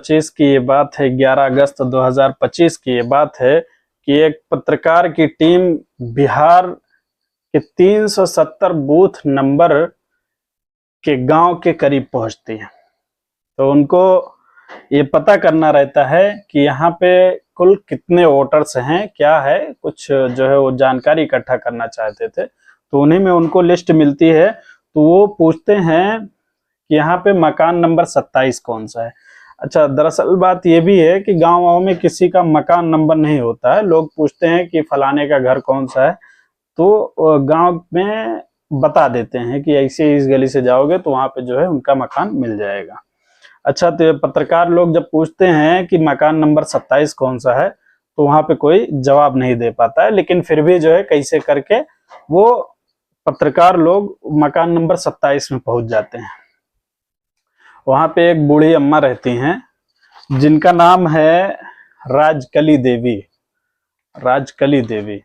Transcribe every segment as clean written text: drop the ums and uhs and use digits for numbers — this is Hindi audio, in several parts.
2025 की ये बात है, 11 अगस्त 2025 की ये बात है कि एक पत्रकार की टीम बिहार के 370 बूथ नंबर के गांव के करीब पहुंचती है। तो उनको ये पता करना रहता है कि यहाँ पे कुल कितने वोटर्स हैं, क्या है, कुछ जो है वो जानकारी इकट्ठा करना चाहते थे। तो उन्हीं में उनको लिस्ट मिलती है। तो वो पूछते हैं कि यहाँ पे मकान नंबर 27 कौन सा है। अच्छा, दरअसल बात ये भी है कि गाँव में किसी का मकान नंबर नहीं होता है। लोग पूछते हैं कि फलाने का घर कौन सा है, तो गांव में बता देते हैं कि ऐसे इस गली से जाओगे तो वहां पे जो है उनका मकान मिल जाएगा। अच्छा, तो ये पत्रकार लोग जब पूछते हैं कि मकान नंबर 27 कौन सा है, तो वहां पे कोई जवाब नहीं दे पाता है। लेकिन फिर भी जो है कैसे करके वो पत्रकार लोग मकान नंबर 27 में पहुंच जाते हैं। वहां पे एक बूढ़ी अम्मा रहती हैं जिनका नाम है राजकली देवी। राजकली देवी।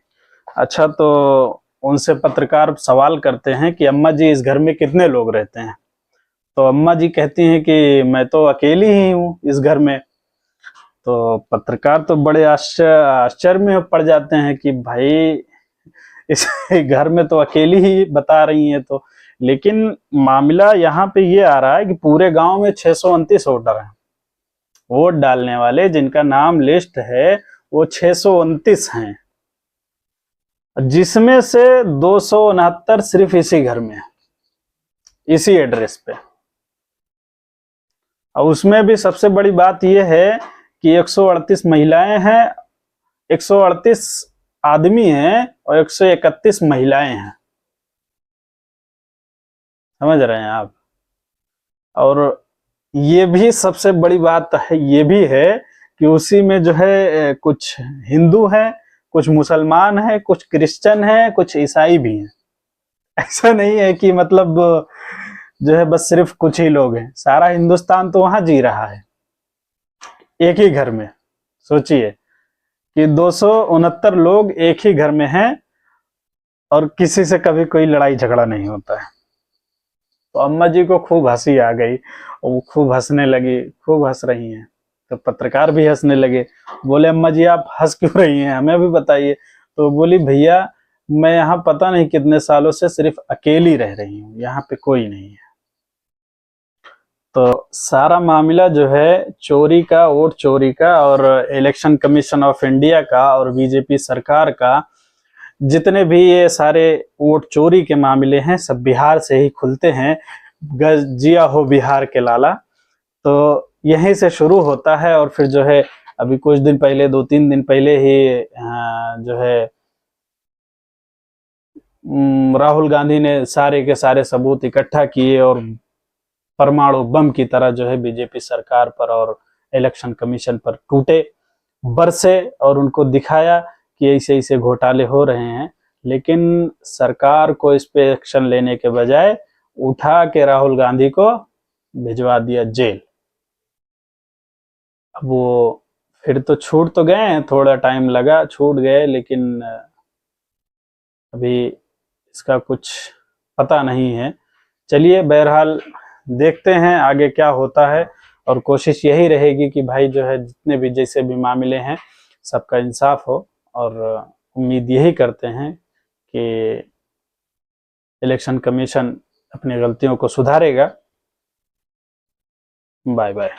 अच्छा, तो उनसे पत्रकार सवाल करते हैं कि अम्मा जी, इस घर में कितने लोग रहते हैं। तो अम्मा जी कहती हैं कि मैं तो अकेली ही हूँ इस घर में। तो पत्रकार तो बड़े आश्चर्य में पड़ जाते हैं कि भाई, इस घर में तो अकेली ही बता रही हैं। तो लेकिन मामला यहाँ पे ये आ रहा है कि पूरे गांव में 629 वोटर हैं। वोट डालने वाले जिनका नाम लिस्ट है वो 629 हैं, जिसमें से 269 सिर्फ इसी घर में है, इसी एड्रेस पे। और उसमें भी सबसे बड़ी बात यह है कि 138 महिलाएं हैं, 138 आदमी हैं और 131 महिलाएं हैं। समझ रहे हैं आप। और ये भी सबसे बड़ी बात है, ये भी है कि उसी में जो है कुछ हिंदू हैं, कुछ मुसलमान हैं, कुछ क्रिश्चियन हैं, कुछ ईसाई भी हैं। ऐसा नहीं है कि मतलब जो है बस सिर्फ कुछ ही लोग हैं। सारा हिंदुस्तान तो वहां जी रहा है एक ही घर में। सोचिए कि 269 लोग एक ही घर में हैं और किसी से कभी कोई लड़ाई झगड़ा नहीं होता है। तो अम्मा जी को खूब हंसी आ गई और वो खूब हंसने लगी, खूब हंस रही हैं। तो पत्रकार भी हंसने लगे। बोले, अम्मा जी आप हंस क्यों रही हैं, हमें भी बताइए। तो बोली, भैया मैं यहाँ पता नहीं कितने सालों से सिर्फ अकेली रह रही हूँ, यहाँ पे कोई नहीं है। तो सारा मामला जो है चोरी का, वोट चोरी का, और इलेक्शन कमीशन ऑफ इंडिया का और बीजेपी सरकार का, जितने भी ये सारे वोट चोरी के मामले हैं सब बिहार से ही खुलते हैं। जिया हो बिहार के लाला। तो यहीं से शुरू होता है। और फिर जो है अभी कुछ दिन पहले, 2-3 दिन पहले ही जो है राहुल गांधी ने सारे के सारे सबूत इकट्ठा किए और परमाणु बम की तरह जो है बीजेपी सरकार पर और इलेक्शन कमीशन पर टूटे, बरसे और उनको दिखाया कि ऐसे ऐसे घोटाले हो रहे हैं। लेकिन सरकार को इस पे एक्शन लेने के बजाय उठा के राहुल गांधी को भिजवा दिया जेल। अब वो फिर तो छूट तो गए हैं, थोड़ा टाइम लगा, छूट गए, लेकिन अभी इसका कुछ पता नहीं है। चलिए, बहरहाल देखते हैं आगे क्या होता है। और कोशिश यही रहेगी कि भाई जो है जितने भी जैसे भी मामले हैं सबका इंसाफ हो। और उम्मीद यही करते हैं कि इलेक्शन कमीशन अपनी गलतियों को सुधारेगा। Bye bye.